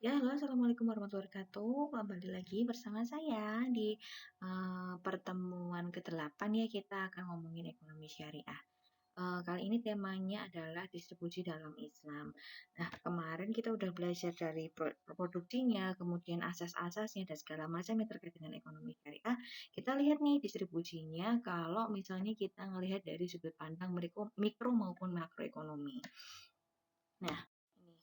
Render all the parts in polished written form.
Ya, halo, assalamualaikum warahmatullahi wabarakatuh. Kembali lagi bersama saya di pertemuan ke-8 ya, kita akan ngomongin ekonomi syariah. Kali ini temanya adalah distribusi dalam Islam. Nah, kemarin kita udah belajar dari produksinya, kemudian asas-asasnya dan segala macam yang terkait dengan ekonomi syariah. Kita lihat nih distribusinya kalau misalnya kita ngelihat dari sudut pandang mikro maupun makroekonomi. Nah, ini.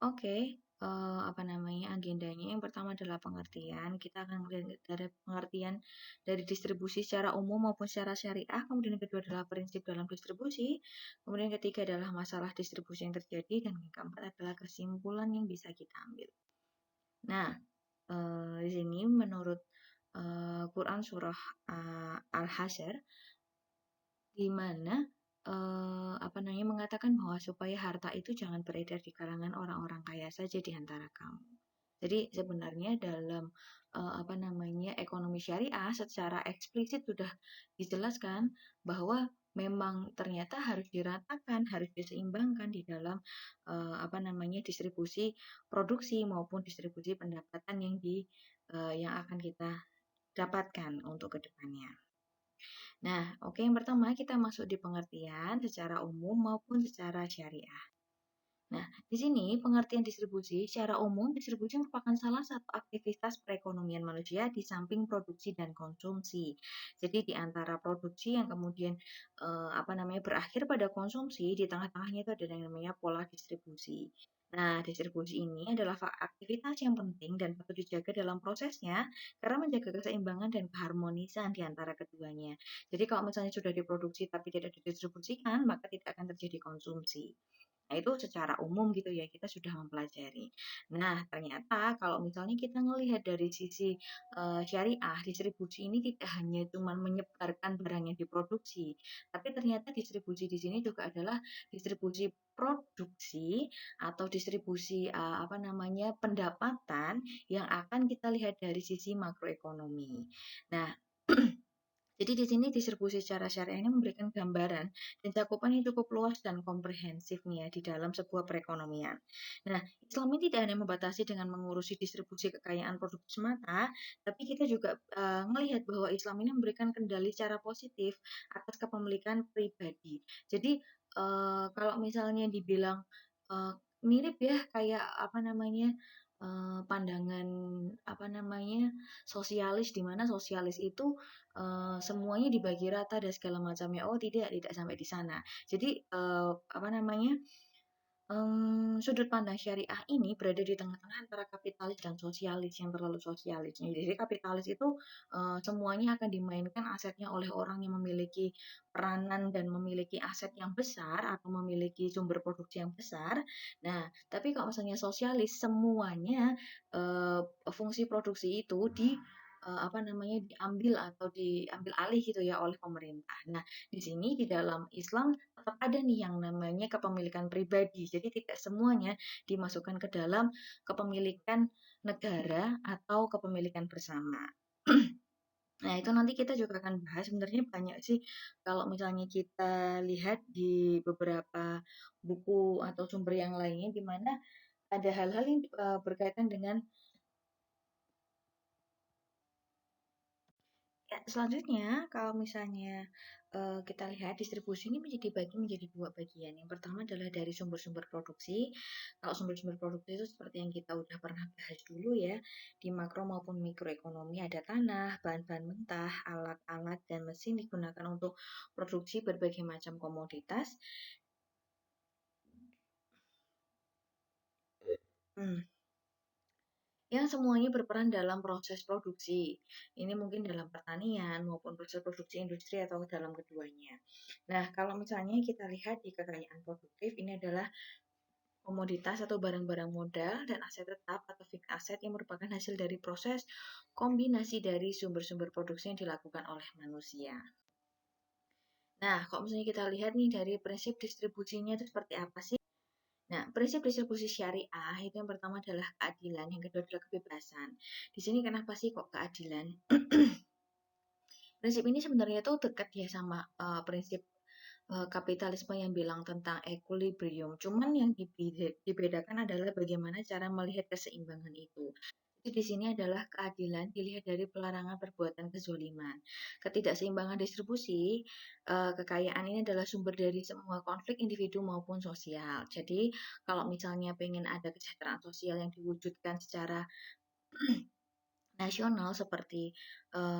Oke, apa namanya, agendanya yang pertama adalah pengertian. Kita akan melihat dari pengertian dari distribusi secara umum maupun secara syariah. Kemudian yang kedua adalah prinsip dalam distribusi. Kemudian yang ketiga adalah masalah distribusi yang terjadi. Dan yang keempat adalah kesimpulan yang bisa kita ambil. Nah, di sini menurut Quran surah Al-Hasyr, di mana apa namanya, mengatakan bahwa supaya harta itu jangan beredar di kalangan orang-orang kaya saja di antara kamu. Jadi sebenarnya dalam apa namanya, ekonomi syariah secara eksplisit sudah dijelaskan bahwa memang ternyata harus diratakan, harus diseimbangkan di dalam apa namanya, distribusi produksi maupun distribusi pendapatan yang akan kita dapatkan untuk kedepannya. Nah, oke, yang pertama kita masuk di pengertian secara umum maupun secara syariah. Nah, di sini pengertian distribusi secara umum, distribusi merupakan salah satu aktivitas perekonomian manusia di samping produksi dan konsumsi. Jadi di antara produksi yang kemudian apa namanya, berakhir pada konsumsi, di tengah-tengahnya itu ada yang namanya pola distribusi. Nah, distribusi ini adalah aktivitas yang penting dan patut dijaga dalam prosesnya karena menjaga keseimbangan dan keharmonisan di antara keduanya. Jadi kalau misalnya sudah diproduksi tapi tidak didistribusikan, maka tidak akan terjadi konsumsi. Nah, itu secara umum gitu ya, kita sudah mempelajari. Nah, ternyata kalau misalnya kita melihat dari sisi syariah, distribusi ini tidak hanya cuma menyebarkan barang yang diproduksi, tapi ternyata distribusi di sini juga adalah distribusi produksi atau distribusi apa namanya, pendapatan yang akan kita lihat dari sisi makroekonomi. Nah, jadi di sini distribusi secara syariah ini memberikan gambaran dan cakupan yang cukup luas dan komprehensif nih ya di dalam sebuah perekonomian. Nah, Islam ini tidak hanya membatasi dengan mengurusi distribusi kekayaan produk semata, tapi kita juga melihat bahwa Islam ini memberikan kendali secara positif atas kepemilikan pribadi. Jadi kalau misalnya dibilang mirip ya kayak apa namanya, pandangan apa namanya, sosialis, di mana sosialis itu semuanya dibagi rata dan segala macamnya. Oh tidak sampai di sana. Jadi apa namanya, sudut pandang syariah ini berada di tengah-tengah antara kapitalis dan sosialis yang terlalu sosialis. Jadi kapitalis itu semuanya akan dimainkan asetnya oleh orang yang memiliki peranan dan memiliki aset yang besar atau memiliki sumber produksi yang besar. Nah, tapi kalau misalnya sosialis semuanya fungsi produksi itu apa namanya, diambil atau diambil alih gitu ya oleh pemerintah. Nah, di sini di dalam Islam tetap ada nih yang namanya kepemilikan pribadi. Jadi tidak semuanya dimasukkan ke dalam kepemilikan negara atau kepemilikan bersama. Nah, itu nanti kita juga akan bahas. Sebenarnya banyak sih kalau misalnya kita lihat di beberapa buku atau sumber yang lainnya di mana ada hal-hal yang berkaitan dengan. Ya, selanjutnya kalau misalnya kita lihat distribusi ini dibagi menjadi dua bagian. Yang pertama adalah dari sumber-sumber produksi. Kalau sumber-sumber produksi itu seperti yang kita udah pernah bahas dulu ya, di makro maupun mikroekonomi ada tanah, bahan-bahan mentah, alat-alat, dan mesin digunakan untuk produksi berbagai macam komoditas. Hmm. Yang semuanya berperan dalam proses produksi. Ini mungkin dalam pertanian maupun proses produksi industri atau dalam keduanya. Nah, kalau misalnya kita lihat di kekayaan produktif, ini adalah komoditas atau barang-barang modal dan aset tetap atau fixed asset yang merupakan hasil dari proses kombinasi dari sumber-sumber produksi yang dilakukan oleh manusia. Nah, kalau misalnya kita lihat nih dari prinsip distribusinya itu seperti apa sih? Nah, prinsip distribusi syariah itu yang pertama adalah keadilan, yang kedua adalah kebebasan. Di sini kenapa sih kok keadilan? Prinsip ini sebenarnya tuh dekat ya sama prinsip kapitalisme yang bilang tentang equilibrium, cuman yang dibedakan adalah bagaimana cara melihat keseimbangan itu. Jadi di sini adalah keadilan dilihat dari pelarangan perbuatan kezoliman. Ketidakseimbangan distribusi kekayaan ini adalah sumber dari semua konflik individu maupun sosial. Jadi kalau misalnya pengen ada kesejahteraan sosial yang diwujudkan secara nasional seperti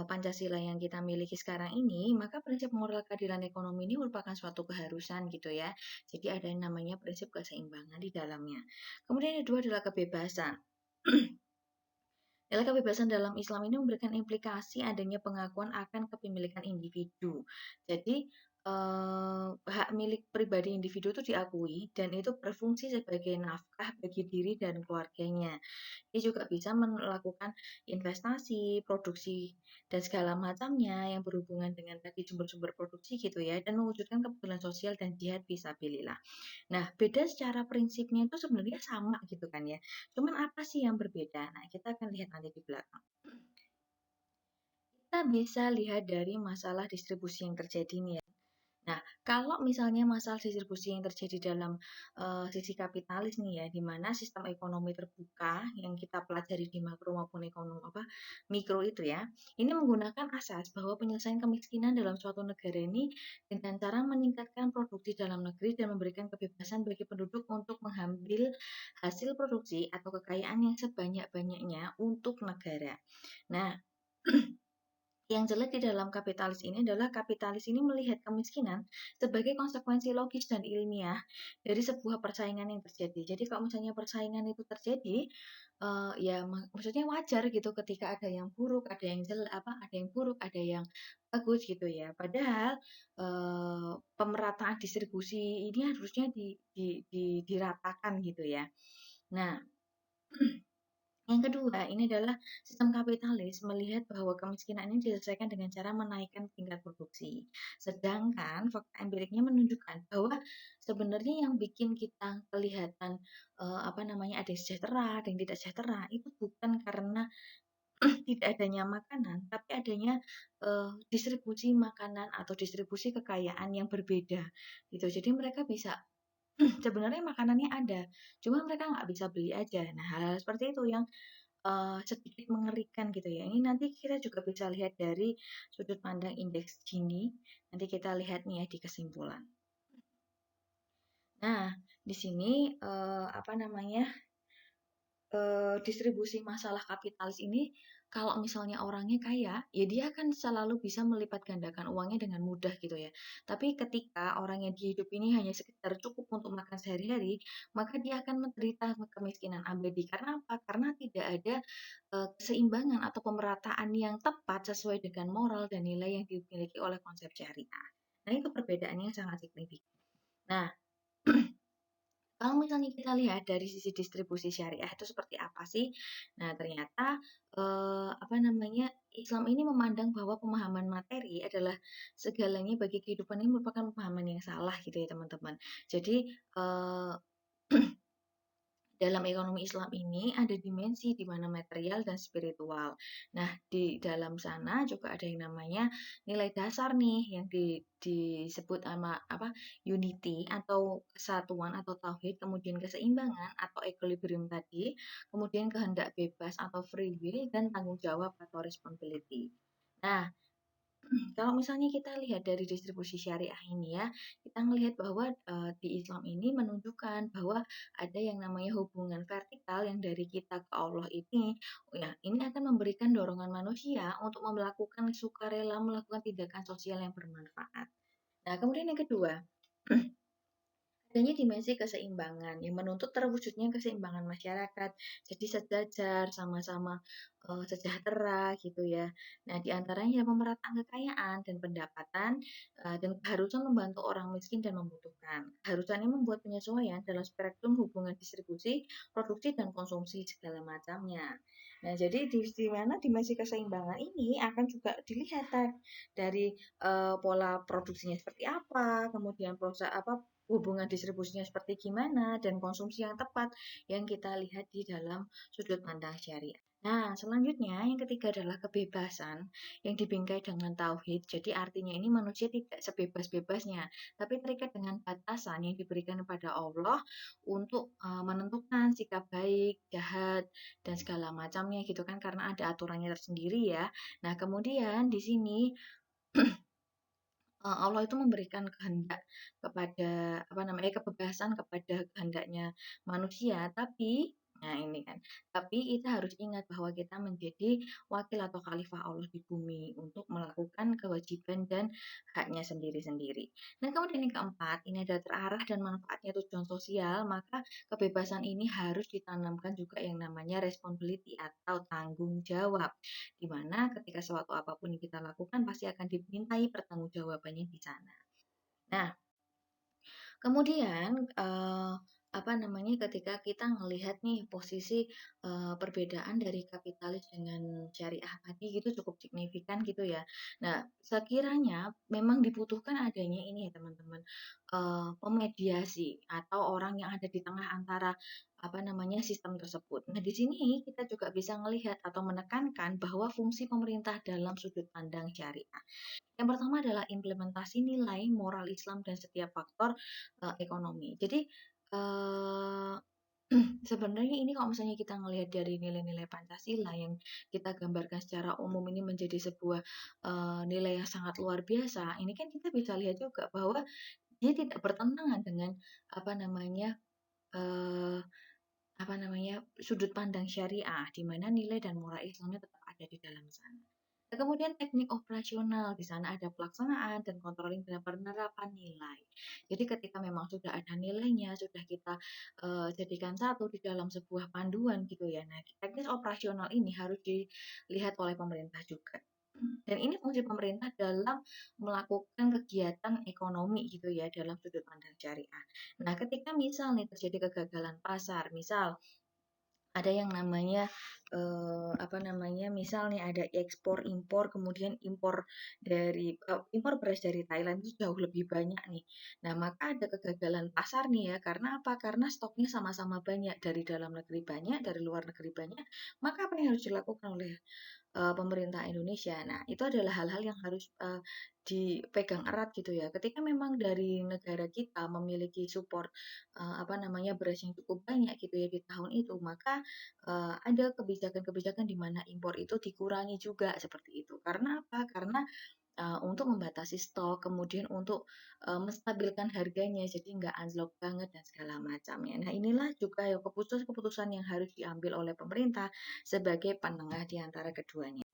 Pancasila yang kita miliki sekarang ini, maka prinsip moral keadilan ekonomi ini merupakan suatu keharusan gitu ya. Jadi ada yang namanya prinsip keseimbangan di dalamnya. Kemudian yang kedua adalah kebebasan. Nilai kebebasan dalam Islam ini memberikan implikasi adanya pengakuan akan kepemilikan individu. Jadi, hak milik pribadi individu itu diakui dan itu berfungsi sebagai nafkah bagi diri dan keluarganya. Dia juga bisa melakukan investasi, produksi, dan segala macamnya yang berhubungan dengan tadi sumber-sumber produksi gitu ya, dan mewujudkan keadilan sosial dan jihad fisabilillah. Nah, beda secara prinsipnya itu sebenarnya sama gitu kan ya. Cuman apa sih yang berbeda? Nah, kita akan lihat nanti di belakang. Kita bisa lihat dari masalah distribusi yang terjadi nih ya. Nah, kalau misalnya masalah distribusi yang terjadi dalam sisi kapitalis nih ya, di mana sistem ekonomi terbuka yang kita pelajari di makro maupun ekonomi mikro itu ya, ini menggunakan asas bahwa penyelesaian kemiskinan dalam suatu negara ini dengan cara meningkatkan produksi dalam negeri dan memberikan kebebasan bagi penduduk untuk mengambil hasil produksi atau kekayaan yang sebanyak-banyaknya untuk negara. Nah, yang jelek di dalam kapitalis ini adalah kapitalis ini melihat kemiskinan sebagai konsekuensi logis dan ilmiah dari sebuah persaingan yang terjadi. Jadi kalau misalnya persaingan itu terjadi, ya maksudnya wajar gitu ketika ada yang buruk, ada yang jelek, ada yang buruk, ada yang bagus gitu ya. Padahal pemerataan distribusi ini harusnya diratakan gitu ya. Nah, yang kedua, ini adalah sistem kapitalis melihat bahwa kemiskinan ini diselesaikan dengan cara menaikkan tingkat produksi. Sedangkan fakta empiriknya menunjukkan bahwa sebenarnya yang bikin kita kelihatan ada yang sejahtera, ada yang tidak sejahtera itu bukan karena tidak adanya makanan, tapi adanya distribusi makanan atau distribusi kekayaan yang berbeda gitu. Jadi mereka bisa sebenarnya makanannya ada, cuma mereka nggak bisa beli aja. Nah, hal-hal seperti itu yang sedikit mengerikan gitu ya. Ini nanti kita juga bisa lihat dari sudut pandang indeks Gini. Nanti kita lihat nih ya di kesimpulan. Nah, di sini distribusi masalah kapitalis ini kalau misalnya orangnya kaya, ya dia akan selalu bisa melipat gandakan uangnya dengan mudah gitu ya. Tapi ketika orang yang hidup ini hanya sekedar cukup untuk makan sehari-hari, maka dia akan menderita kemiskinan abadi. Karena apa? Karena tidak ada keseimbangan atau pemerataan yang tepat sesuai dengan moral dan nilai yang dimiliki oleh konsep syariah. Nah, itu perbedaannya sangat signifikan. Nah, kalau misalnya kita lihat dari sisi distribusi syariah itu seperti apa sih? Nah, ternyata Islam ini memandang bahwa pemahaman materi adalah segalanya bagi kehidupan ini merupakan pemahaman yang salah gitu ya, teman-teman. Jadi, eh, dalam ekonomi Islam ini ada dimensi di mana material dan spiritual. Nah, di dalam sana juga ada yang namanya nilai dasar nih yang disebut sama unity atau kesatuan atau tauhid, kemudian keseimbangan atau equilibrium tadi, kemudian kehendak bebas atau free will dan tanggung jawab atau responsibility. Nah, kalau misalnya kita lihat dari distribusi syariah ini ya, kita melihat bahwa di Islam ini menunjukkan bahwa ada yang namanya hubungan vertikal yang dari kita ke Allah ini, ya ini akan memberikan dorongan manusia untuk melakukan sukarela melakukan tindakan sosial yang bermanfaat. Nah, kemudian yang kedua, adanya dimensi keseimbangan yang menuntut terwujudnya keseimbangan masyarakat, jadi sejajar, sama-sama sejahtera gitu ya. Nah, di antaranya pemerataan kekayaan dan pendapatan dan keharusan membantu orang miskin dan membutuhkan. Keharusan ini membuat penyesuaian dalam spektrum hubungan distribusi, produksi dan konsumsi segala macamnya. Nah, jadi di mana dimensi keseimbangan ini akan juga dilihat dari pola produksinya seperti apa, kemudian proses hubungan distribusinya seperti gimana, dan konsumsi yang tepat yang kita lihat di dalam sudut pandang syariah. Nah, selanjutnya yang ketiga adalah kebebasan yang dibingkai dengan tauhid. Jadi artinya ini manusia tidak sebebas-bebasnya, tapi terikat dengan batasan yang diberikan kepada Allah untuk menentukan sikap baik, jahat, dan segala macamnya gitu kan, karena ada aturannya tersendiri ya. Nah, kemudian di sini Allah itu memberikan kehendak kepada apa namanya, kebebasan kepada kehendaknya manusia, tapi nah ini kan, tapi kita harus ingat bahwa kita menjadi wakil atau khalifah Allah di bumi untuk melakukan kewajiban dan haknya sendiri-sendiri. Nah, kemudian yang keempat, ini ada terarah dan manfaatnya tujuan sosial, maka kebebasan ini harus ditanamkan juga yang namanya responsibility atau tanggung jawab, di mana ketika suatu apapun yang kita lakukan pasti akan dimintai pertanggungjawabannya di sana. Nah, kemudian, apa namanya, ketika kita melihat nih posisi, perbedaan dari kapitalis dengan syariah tadi gitu cukup signifikan gitu ya. Nah, sekiranya memang dibutuhkan adanya ini ya teman-teman, pemediasi atau orang yang ada di tengah antara, apa namanya, sistem tersebut. Nah, di sini kita juga bisa melihat atau menekankan bahwa fungsi pemerintah dalam sudut pandang syariah. Yang pertama adalah implementasi nilai moral Islam dan setiap faktor, ekonomi. Jadi, eee, sebenarnya ini kalau misalnya kita ngelihat dari nilai-nilai Pancasila yang kita gambarkan secara umum ini menjadi sebuah, nilai yang sangat luar biasa, ini kan kita bisa lihat juga bahwa dia tidak bertentangan dengan apa namanya, eee apa namanya, sudut pandang syariah, di mana nilai dan moral Islamnya tetap ada di dalam sana. Nah, kemudian teknik operasional, di sana ada pelaksanaan dan controlling dan penerapan nilai. Jadi ketika memang sudah ada nilainya, sudah kita jadikan satu di dalam sebuah panduan gitu ya. Nah, teknis operasional ini harus dilihat oleh pemerintah juga. Dan ini fungsi pemerintah dalam melakukan kegiatan ekonomi gitu ya dalam sudut pandang syariah. Nah, ketika misal nih terjadi kegagalan pasar, misal ada yang namanya, apa namanya, misal nih ada ekspor impor, kemudian impor beras dari Thailand itu jauh lebih banyak nih. Nah, maka ada kegagalan pasar nih ya, karena apa? Karena stoknya sama-sama banyak, dari dalam negeri banyak, dari luar negeri banyak, maka apa yang harus dilakukan oleh pemerintah Indonesia. Nah, itu adalah hal-hal yang harus, dipegang erat gitu ya. Ketika memang dari negara kita memiliki support, apa namanya, beras yang cukup banyak gitu ya di tahun itu, maka, ada kebijakan-kebijakan di mana impor itu dikurangi juga seperti itu. Karena apa? Karena untuk membatasi stok, kemudian untuk, menstabilkan harganya jadi nggak anjlok banget dan segala macamnya. Nah, inilah juga ya keputusan-keputusan yang harus diambil oleh pemerintah sebagai penengah di antara keduanya.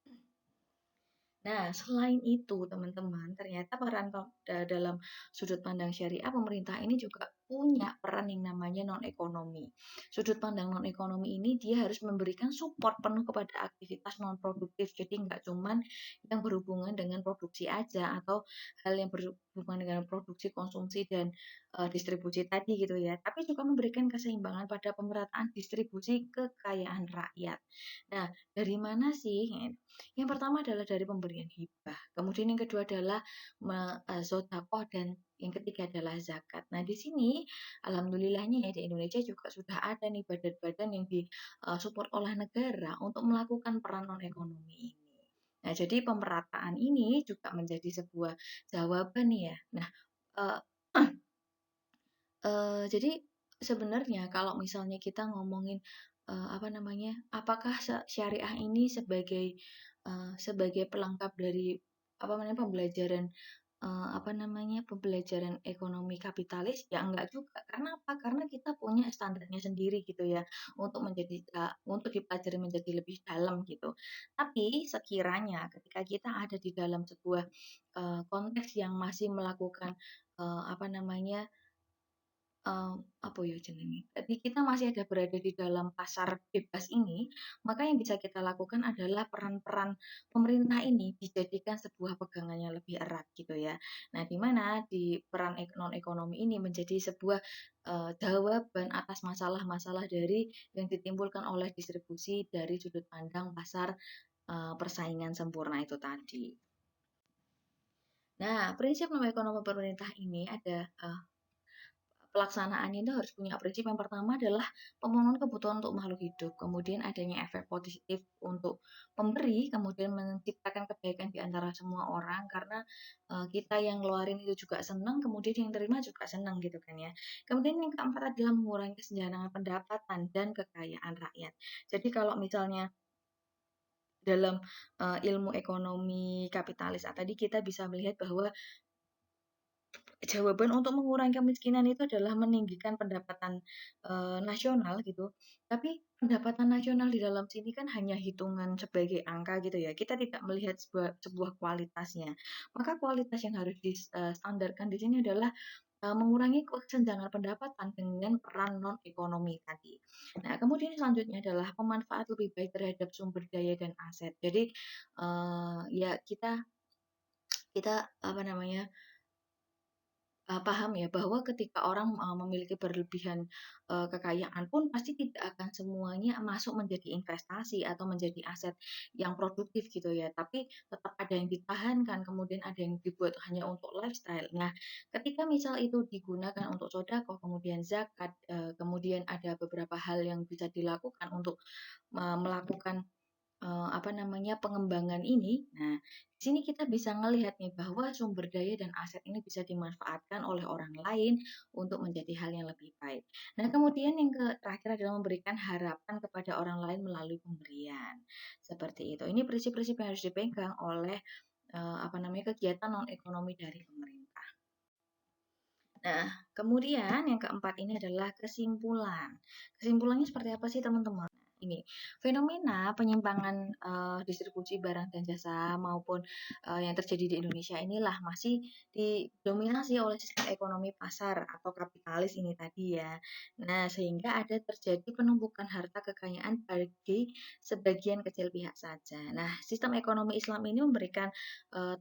Nah, selain itu teman-teman, ternyata peran dalam sudut pandang syariah, pemerintah ini juga punya peran yang namanya non-ekonomi. Sudut pandang non-ekonomi ini dia harus memberikan support penuh kepada aktivitas non-produktif. Jadi nggak cuman yang berhubungan dengan produksi aja atau hal yang berhubungan dengan produksi, konsumsi, dan distribusi tadi gitu ya. Tapi juga memberikan keseimbangan pada pemerataan distribusi kekayaan rakyat. Nah, dari mana sih? Yang pertama adalah dari pemberian hibah, kemudian yang kedua adalah sedekah, dan yang ketiga adalah zakat. Nah, di sini alhamdulillahnya ya di Indonesia juga sudah ada nih badan-badan yang support oleh negara untuk melakukan peran non ekonomi ini. Nah, jadi pemerataan ini juga menjadi sebuah jawaban nih ya. Nah, eee jadi sebenarnya kalau misalnya kita ngomongin, apa namanya, apakah syariah ini sebagai pelengkap dari, apa namanya, pembelajaran, apa namanya, pembelajaran ekonomi kapitalis? Ya enggak juga. Karena apa? Karena kita punya standarnya sendiri gitu ya, untuk dipelajari menjadi lebih dalam gitu. Tapi sekiranya ketika kita ada di dalam sebuah, konteks yang masih melakukan, apa namanya, apa ya jenenge, jadi kita masih ada berada di dalam pasar bebas ini, maka yang bisa kita lakukan adalah peran-peran pemerintah ini dijadikan sebuah pegangan yang lebih erat gitu ya. Nah, di mana di peran non-ekonomi ini menjadi sebuah, jawaban atas masalah-masalah dari yang ditimbulkan oleh distribusi dari sudut pandang pasar, persaingan sempurna itu tadi. Nah, prinsip non ekonomi pemerintah ini ada, pelaksanaannya itu harus punya prinsip yang pertama adalah pemenuhan kebutuhan untuk makhluk hidup, kemudian adanya efek positif untuk pemberi, kemudian menciptakan kebaikan di antara semua orang karena kita yang ngeluarin itu juga senang, kemudian yang terima juga senang gitu kan ya. Kemudian yang keempat adalah mengurangi kesenjangan pendapatan dan kekayaan rakyat. Jadi kalau misalnya dalam ilmu ekonomi kapitalis tadi kita bisa melihat bahwa jawaban untuk mengurangi kemiskinan itu adalah meninggikan pendapatan nasional gitu. Tapi pendapatan nasional di dalam sini kan hanya hitungan sebagai angka gitu ya. Kita tidak melihat sebuah kualitasnya. Maka kualitas yang harus distandarkan di sini adalah mengurangi kesenjangan pendapatan dengan peran non ekonomi tadi. Nah, kemudian selanjutnya adalah pemanfaat lebih baik terhadap sumber daya dan aset. Jadi ya kita kita apa namanya paham ya bahwa ketika orang memiliki berlebihan kekayaan pun pasti tidak akan semuanya masuk menjadi investasi atau menjadi aset yang produktif gitu ya. Tapi tetap ada yang ditahankan, kemudian ada yang dibuat hanya untuk lifestyle. Nah, ketika misal itu digunakan untuk sodako, kemudian zakat, kemudian ada beberapa hal yang bisa dilakukan untuk melakukan apa namanya, pengembangan ini. Nah, di sini kita bisa ngelihat nih bahwa sumber daya dan aset ini bisa dimanfaatkan oleh orang lain untuk menjadi hal yang lebih baik. Nah, kemudian yang terakhir adalah memberikan harapan kepada orang lain melalui pemberian. Seperti itu. Ini prinsip-prinsip yang harus dipegang oleh apa namanya, kegiatan non ekonomi dari pemerintah. Nah, kemudian yang keempat ini adalah kesimpulan. Kesimpulannya seperti apa sih teman-teman? Ini fenomena penyimpangan distribusi barang dan jasa maupun yang terjadi di Indonesia inilah masih didominasi oleh sistem ekonomi pasar atau kapitalis ini tadi ya. Nah, sehingga ada terjadi penumpukan harta kekayaan bagi sebagian kecil pihak saja. Nah, sistem ekonomi Islam ini memberikan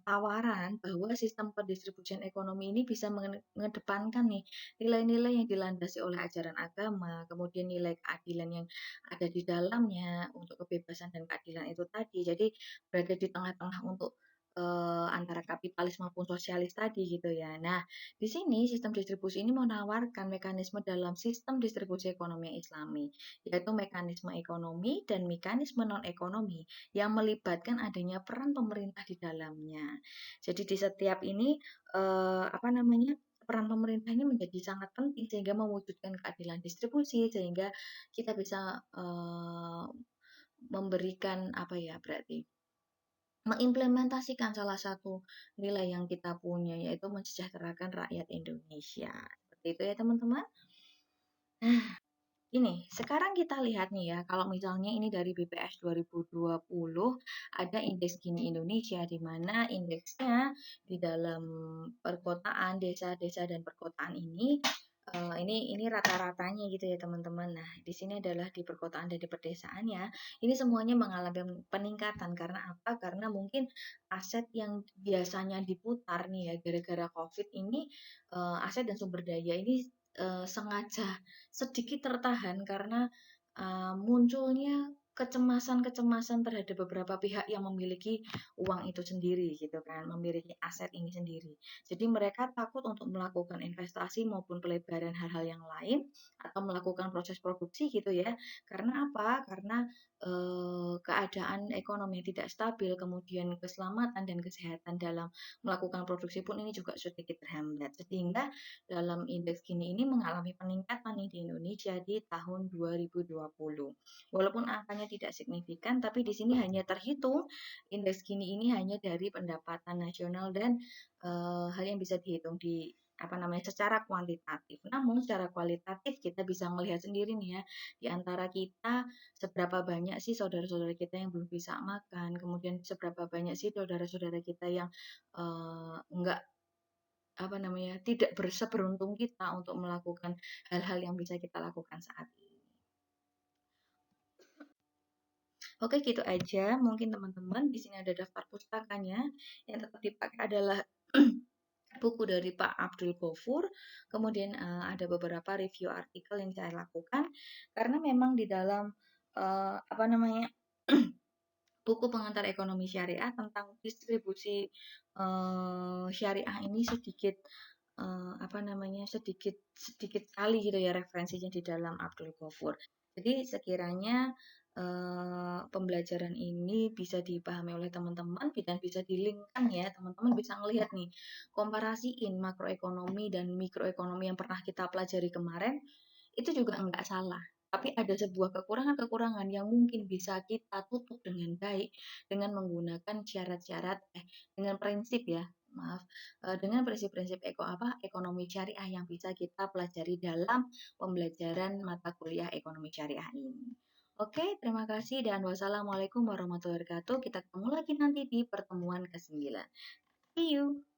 tawaran bahwa sistem pendistribusian ekonomi ini bisa mengedepankan nih nilai-nilai yang dilandasi oleh ajaran agama, kemudian nilai keadilan yang ada di dalamnya untuk kebebasan dan keadilan itu tadi. Jadi berada di tengah-tengah untuk antara kapitalis maupun sosialis tadi gitu ya. Nah, di sini sistem distribusi ini menawarkan mekanisme dalam sistem distribusi ekonomi yang Islami, yaitu mekanisme ekonomi dan mekanisme non-ekonomi yang melibatkan adanya peran pemerintah di dalamnya. Jadi di setiap ini apa namanya peran pemerintah ini menjadi sangat penting sehingga mewujudkan keadilan distribusi sehingga kita bisa memberikan apa ya berarti mengimplementasikan salah satu nilai yang kita punya yaitu mensejahterakan rakyat Indonesia. Seperti itu ya teman-teman. Ini, sekarang kita lihat nih ya, kalau misalnya ini dari BPS 2020, ada indeks Gini Indonesia, di mana indeksnya di dalam perkotaan, desa-desa, dan perkotaan ini rata-ratanya gitu ya teman-teman. Nah, di sini adalah di perkotaan dan di pedesaan ya. Ini semuanya mengalami peningkatan karena apa? Karena mungkin aset yang biasanya diputar nih ya gara-gara COVID ini aset dan sumber daya ini sengaja sedikit tertahan karena munculnya kecemasan-kecemasan terhadap beberapa pihak yang memiliki uang itu sendiri gitu kan, memiliki aset ini sendiri. Jadi mereka takut untuk melakukan investasi maupun pelebaran hal-hal yang lain atau melakukan proses produksi gitu ya. Karena apa? Karena keadaan ekonomi yang tidak stabil, kemudian keselamatan dan kesehatan dalam melakukan produksi pun ini juga sedikit terhambat. Sehingga dalam indeks Gini ini mengalami peningkatan nih di Indonesia di tahun 2020. Walaupun angkanya tidak signifikan, tapi di sini hanya terhitung indeks Gini ini hanya dari pendapatan nasional dan hal yang bisa dihitung di apa namanya secara kuantitatif. Namun secara kualitatif kita bisa melihat sendiri nih ya di antara kita seberapa banyak sih saudara-saudara kita yang belum bisa makan, kemudian seberapa banyak sih saudara-saudara kita yang enggak apa namanya tidak berseberuntung kita untuk melakukan hal-hal yang bisa kita lakukan saat ini. Oke, gitu aja. Mungkin teman-teman di sini ada daftar pustakanya yang tetap dipakai adalah buku dari Pak Abdul Ghafur. Kemudian ada beberapa review artikel yang saya lakukan karena memang di dalam apa namanya buku pengantar ekonomi syariah tentang distribusi syariah ini sedikit apa namanya, sedikit sedikit kali gitu ya referensinya di dalam Abdul Ghafur. Jadi sekiranya, pembelajaran ini bisa dipahami oleh teman-teman dan bisa di-link-kan ya, teman-teman bisa ngelihat nih, komparasiin makroekonomi dan mikroekonomi yang pernah kita pelajari kemarin, itu juga enggak salah. Tapi ada sebuah kekurangan-kekurangan yang mungkin bisa kita tutup dengan baik dengan menggunakan dengan prinsip ya, maaf, dengan prinsip-prinsip ekonomi syariah yang bisa kita pelajari dalam pembelajaran mata kuliah ekonomi syariah ini. Oke, terima kasih dan wassalamualaikum warahmatullahi wabarakatuh. Kita ketemu lagi nanti di pertemuan ke-9. See you.